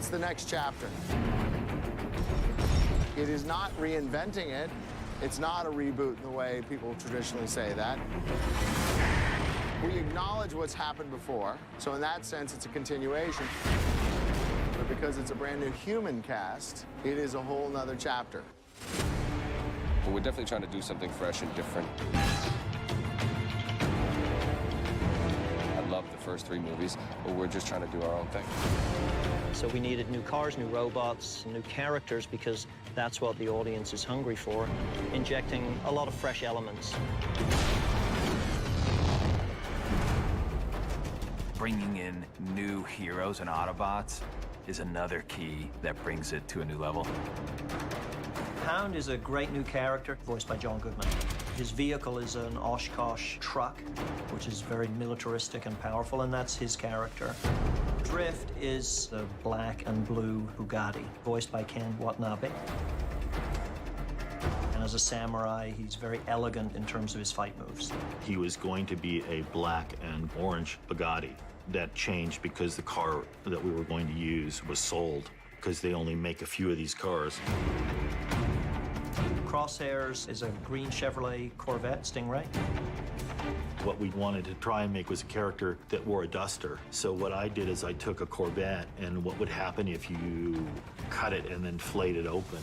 It's the next chapter. It is not reinventing it. It's not a reboot in the way people traditionally say that. We acknowledge what's happened before, so in that sense, it's a continuation. But because it's a brand new human cast, it is a whole nother chapter. But we're definitely trying to do something fresh and different. I love the first 3 movies, but we're just trying to do our own thing. So we needed new cars, new robots, new characters, because that's what the audience is hungry for, injecting a lot of fresh elements. Bringing in new heroes and Autobots is another key that brings it to a new level. Hound is a great new character, voiced by John Goodman. His vehicle is an Oshkosh truck, which is very militaristic and powerful, and that's his character. Drift is a black and blue Bugatti, voiced by Ken Watanabe. And as a samurai, he's very elegant in terms of his fight moves. He was going to be a black and orange Bugatti. That changed because the car that we were going to use was sold, because they only make a few of these cars. Crosshairs is a green Chevrolet Corvette Stingray. What we wanted to try and make was a character that wore a duster. So what I did is I took a Corvette, and what would happen if you cut it and then flayed it open.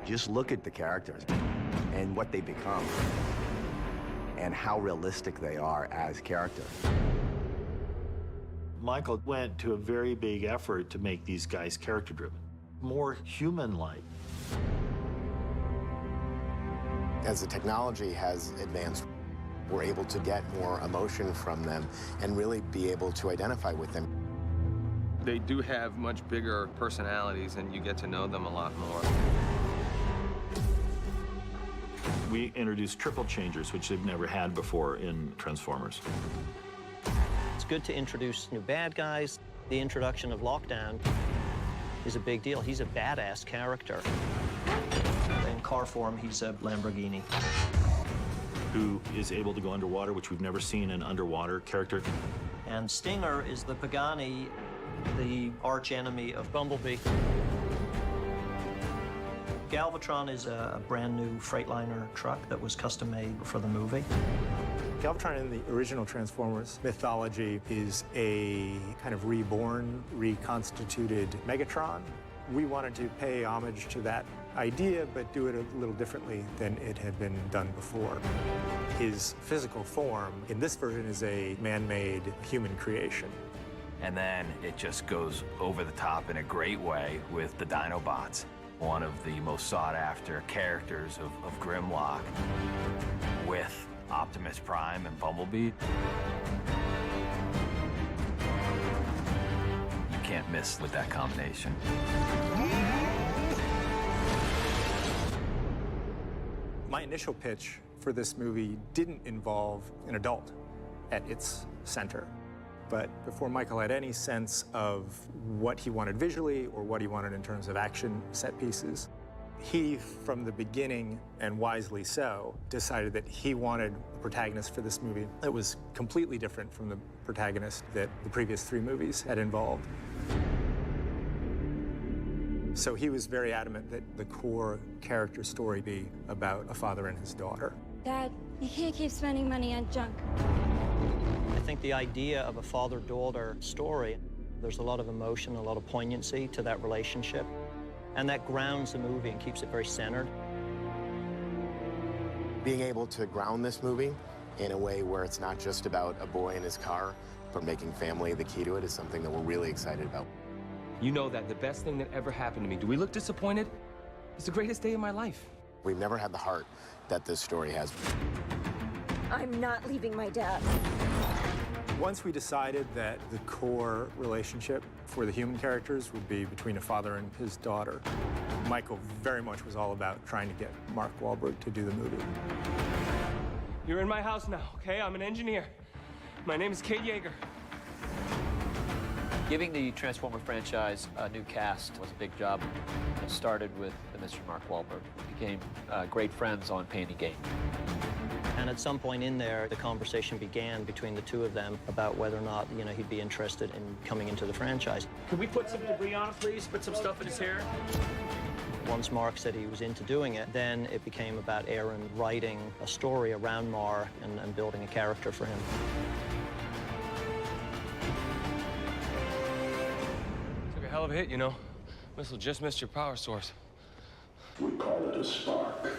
Just look at the characters and what they become and how realistic they are as characters. Michael went to a very big effort to make these guys character-driven, more human-like. As the technology has advanced, we're able to get more emotion from them and really be able to identify with them. They do have much bigger personalities, and you get to know them a lot more. We introduced triple changers, which they've never had before in Transformers. It's good to introduce new bad guys. The introduction of Lockdown is a big deal. He's a badass character. In car form, he's a Lamborghini. Who is able to go underwater, which we've never seen an underwater character. And Stinger is the Pagani, the arch enemy of Bumblebee. Galvatron is a brand new Freightliner truck that was custom made for the movie. Galvatron in the original Transformers mythology is a kind of reborn, reconstituted Megatron. We wanted to pay homage to that idea, but do it a little differently than it had been done before. His physical form in this version is a man-made human creation. And then it just goes over the top in a great way with the Dinobots, one of the most sought-after characters of Grimlock, with Optimus Prime and Bumblebee. You can't miss with that combination. My initial pitch for this movie didn't involve an adult at its center. But before Michael had any sense of what he wanted visually or what he wanted in terms of action set pieces, he, from the beginning, and wisely so, decided that he wanted a protagonist for this movie that was completely different from the protagonist that the previous 3 movies had involved. So he was very adamant that the core character story be about a father and his daughter. Dad, you can't keep spending money on junk. I think the idea of a father-daughter story, there's a lot of emotion, a lot of poignancy to that relationship, and that grounds the movie and keeps it very centered. Being able to ground this movie in a way where it's not just about a boy in his car, but making family the key to it is something that we're really excited about. You know that the best thing that ever happened to me, do we look disappointed? It's the greatest day of my life. We've never had the heart that this story has. I'm not leaving my dad. Once we decided that the core relationship for the human characters would be between a father and his daughter, Michael very much was all about trying to get Mark Wahlberg to do the movie. You're in my house now, okay? I'm an engineer. My name is Cade Yeager. Giving the Transformer franchise a new cast was a big job. It started with Mr. Mark Wahlberg. We became great friends on Pain and Gain. And at some point in there, the conversation began between the two of them about whether or not, he'd be interested in coming into the franchise. Can we put some debris on him, please? Put some stuff in his hair? Once Mark said he was into doing it, then it became about Ehren writing a story around Mark and building a character for him. Took a hell of a hit, you know. Missile just missed your power source. We call it a spark.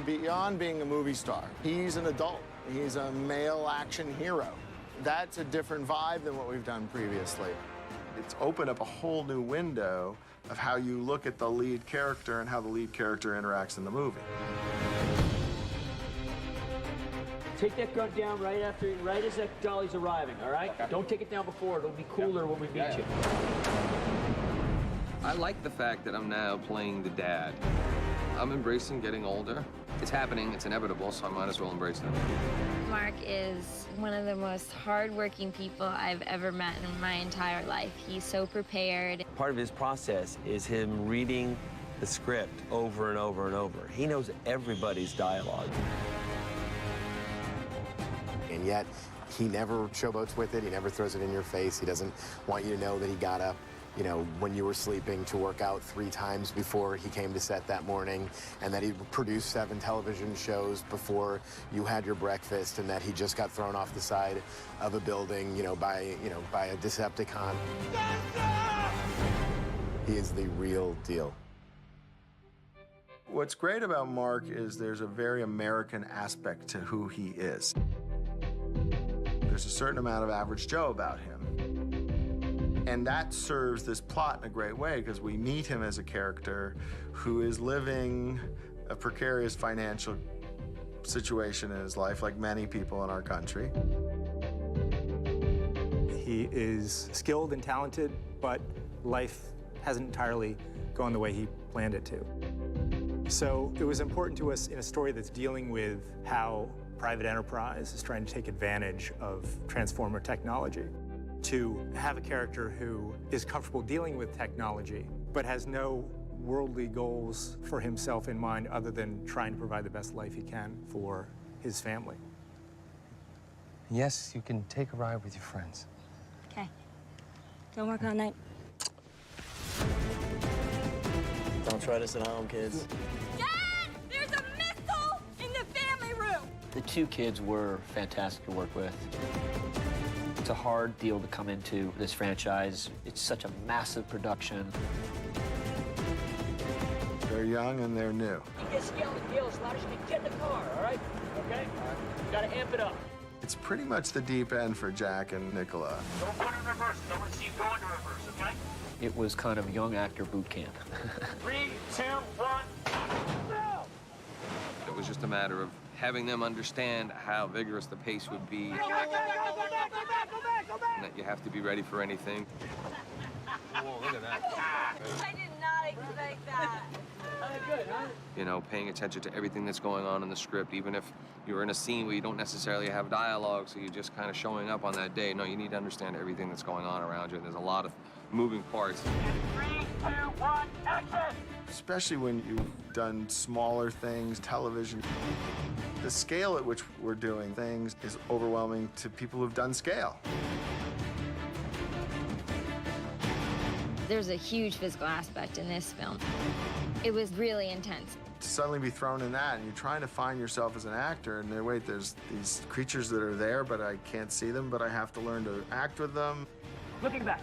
Beyond being a movie star, he's an adult. He's a male action hero. That's a different vibe than what we've done previously. It's opened up a whole new window of how you look at the lead character and how the lead character interacts in the movie. Take that gun down right as that dolly's arriving, all right? Okay. Don't take it down before. It'll be cooler when we meet you. I like the fact that I'm now playing the dad. I'm embracing getting older. It's happening, it's inevitable, so I might as well embrace it. Mark is one of the most hardworking people I've ever met in my entire life. He's so prepared. Part of his process is him reading the script over and over and over. He knows everybody's dialogue. And yet, he never showboats with it. He never throws it in your face. He doesn't want you to know that he got up, when you were sleeping to work out 3 times before he came to set that morning, and that he produced 7 television shows before you had your breakfast, and that he just got thrown off the side of a building, by a Decepticon. He is the real deal. What's great about Mark is there's a very American aspect to who he is. There's a certain amount of average Joe about him. And that serves this plot in a great way because we meet him as a character who is living a precarious financial situation in his life, like many people in our country. He is skilled and talented, but life hasn't entirely gone the way he planned it to. So it was important to us in a story that's dealing with how private enterprise is trying to take advantage of Transformer technology, to have a character who is comfortable dealing with technology, but has no worldly goals for himself in mind other than trying to provide the best life he can for his family. Yes, you can take a ride with your friends. Okay. Don't work all night. Don't try this at home, kids. Dad! There's a missile in the family room! The 2 kids were fantastic to work with. It's a hard deal to come into this franchise. It's such a massive production. They're young and they're new. You just yell and yell as loud as you can. Get in the car, all right? Okay? You gotta amp it up. It's pretty much the deep end for Jack and Nicola. Don't put it in reverse. I want to see you go into reverse, okay? It was kind of young actor boot camp. 3, 2, 1, go! It was just a matter of having them understand how vigorous the pace would be. Go back, And that you have to be ready for anything. Whoa, look at that. I did not expect that. Good, huh? Paying attention to everything that's going on in the script, even if you're in a scene where you don't necessarily have dialogue, so you're just kind of showing up on that day. No, you need to understand everything that's going on around you. There's a lot of moving parts. 3, 2, 1, action! Especially when you've done smaller things, television. The scale at which we're doing things is overwhelming to people who've done scale. There's a huge physical aspect in this film. It was really intense. To suddenly be thrown in that, and you're trying to find yourself as an actor, and wait, there's these creatures that are there, but I can't see them, but I have to learn to act with them. Looking back.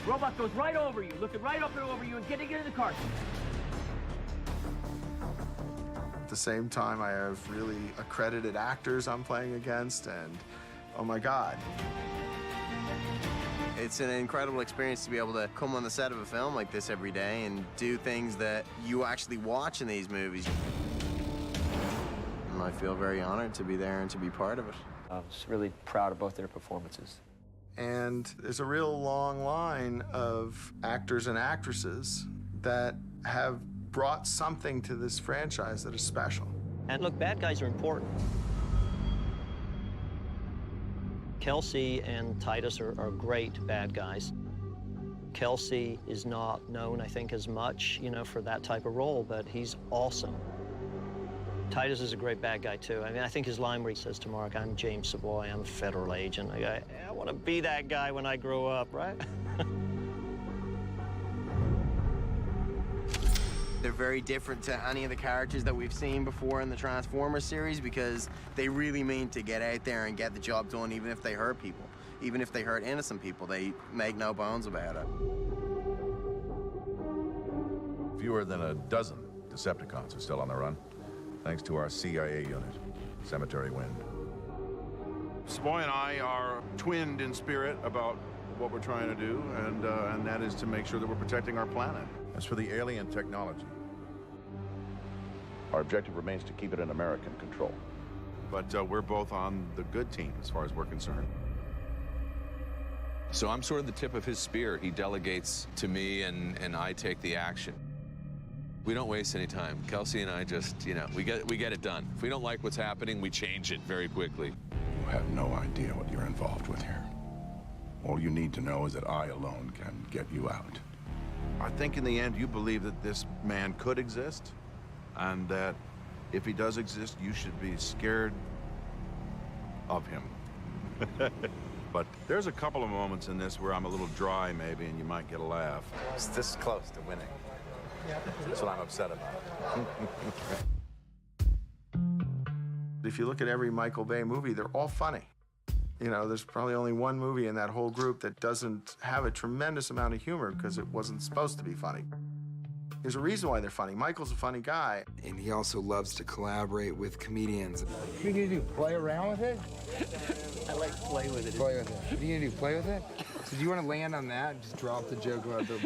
Robot goes right over you, looking right up and over you, and getting into the car. At the same time, I have really accredited actors I'm playing against, and oh my God. It's an incredible experience to be able to come on the set of a film like this every day and do things that you actually watch in these movies. And I feel very honored to be there and to be part of it. I was really proud of both their performances. And there's a real long line of actors and actresses that have brought something to this franchise that is special. And look, bad guys are important. Kelsey and Titus are great bad guys. Kelsey is not known, I think, as much, for that type of role, but he's awesome. Titus is a great bad guy, too. I mean, I think his line where he says to Mark, I'm James Savoy, I'm a federal agent. I go, I want to be that guy when I grow up, right? They're very different to any of the characters that we've seen before in the Transformers series because they really mean to get out there and get the job done even if they hurt people. Even if they hurt innocent people, they make no bones about it. Fewer than a dozen Decepticons are still on the run, thanks to our CIA unit, Cemetery Wind. Savoy and I are twinned in spirit about what we're trying to do, and that is to make sure that we're protecting our planet. As for the alien technology, our objective remains to keep it in American control. But we're both on the good team as far as we're concerned. So I'm sort of the tip of his spear. He delegates to me, and I take the action. We don't waste any time. Kelsey and I just, you know, we get it done. If we don't like what's happening, we change it very quickly. You have no idea what you're involved with here. All you need to know is that I alone can get you out. I think in the end you believe that this man could exist, and that if he does exist, you should be scared of him. But there's a couple of moments in this where I'm a little dry, maybe, and you might get a laugh. It's this close to winning. That's what I'm upset about. If you look at every Michael Bay movie, they're all funny. You know, there's probably only one movie in that whole group that doesn't have a tremendous amount of humor because it wasn't supposed to be funny. There's a reason why they're funny. Michael's a funny guy. And he also loves to collaborate with comedians. What are you gonna do, play around with it? I like play with it. Play with it. What are you gonna do, play with it? So do you want to land on that and just drop the joke about the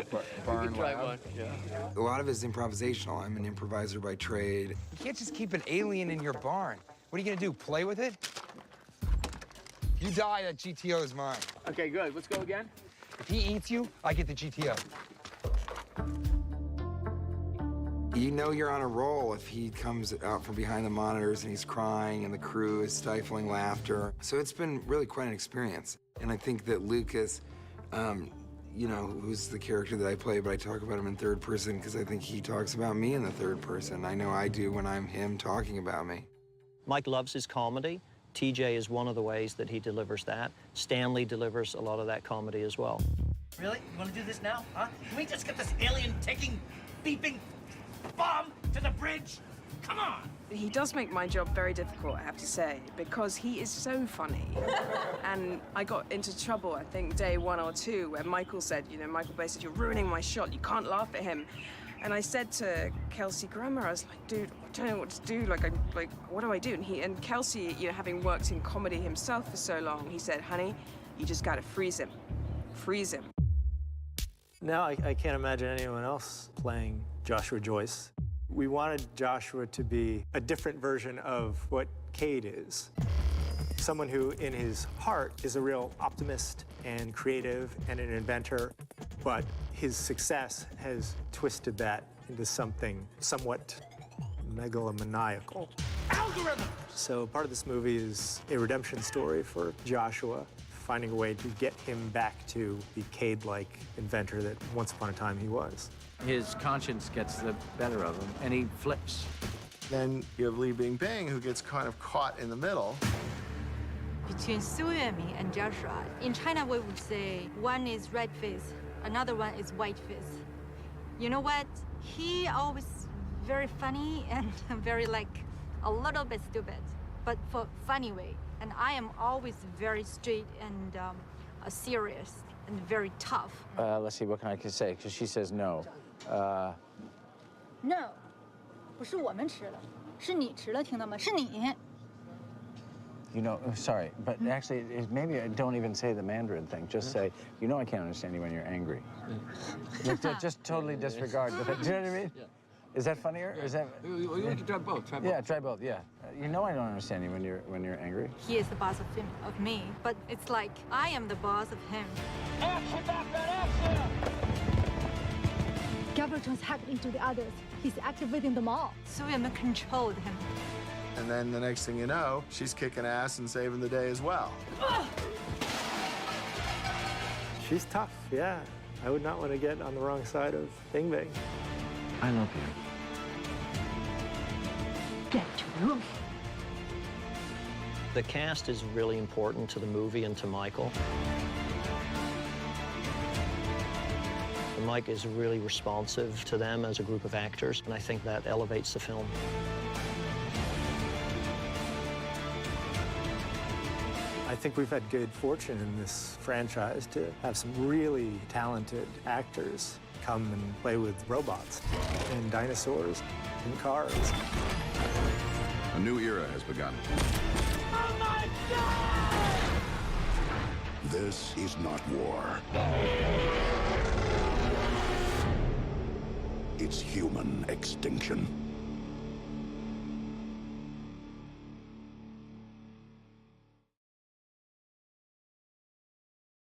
barn? You can try loud? one, yeah. A lot of it is improvisational. I'm an improviser by trade. You can't just keep an alien in your barn. What are you gonna do, play with it? You die, that GTO is mine. Okay, good. Let's go again. If he eats you, I get the GTO. You know you're on a roll if he comes out from behind the monitors and he's crying and the crew is stifling laughter. So it's been really quite an experience. And I think that Lucas, you know, who's the character that I play, but I talk about him in third person because I think he talks about me in the third person. I know I do when I'm him talking about me. Mike loves his comedy. TJ is one of the ways that he delivers that. Stanley delivers a lot of that comedy as well. Really? You want to do this now, huh? Can we just get this alien taking, beeping bomb to the bridge? Come on! He does make my job very difficult, I have to say, because he is so funny. And I got into trouble, I think, day 1 or 2, where Michael said, you know, Michael Bay said, you're ruining my shot, you can't laugh at him. And I said to Kelsey Grammer, I was like, dude, I don't know what to do. Like, what do I do? And Kelsey, you know, having worked in comedy himself for so long, he said, honey, you just gotta freeze him. Freeze him. Now I can't imagine anyone else playing Joshua Joyce. We wanted Joshua to be a different version of what Cade is. Someone who, in his heart, is a real optimist and creative and an inventor, but his success has twisted that into something somewhat megalomaniacal. Algorithm! So part of this movie is a redemption story for Joshua, finding a way to get him back to the Cade-like inventor that once upon a time he was. His conscience gets the better of him, and he flips. Then you have Li Bingbing, who gets kind of caught in the middle. Between Su Yueming and Joshua, in China we would say one is red face, another one is white face. You know what? He always very funny and very like a little bit stupid, but for funny way. And I am always very straight and serious and very tough. Let's see, what can I say? Because she says no. No, 不是我们吃了，是你吃了，听到吗？是你。 You know, sorry, but actually, maybe I don't even say the Mandarin thing. Just say, you know I can't understand you when you're angry. Just totally disregard the thing. Do you know what I mean? Yeah. Is that funnier? Or is that... We can try both. Try both. Yeah, try both, yeah. You know I don't understand you when you're angry. He is the boss of him, of me, but it's like I am the boss of him. Action, action! Galvatron's hacked into the others. He's activating them all. Su Yueming controlled him. And then the next thing you know, she's kicking ass and saving the day as well. She's tough, yeah. I would not want to get on the wrong side of Bing Bang. I love Get to the room. The cast is really important to the movie and to Michael. Mike is really responsive to them as a group of actors, and I think that elevates the film. I think we've had good fortune in this franchise to have some really talented actors come and play with robots and dinosaurs and cars. A new era has begun. Oh my God! This is not war. It's human extinction.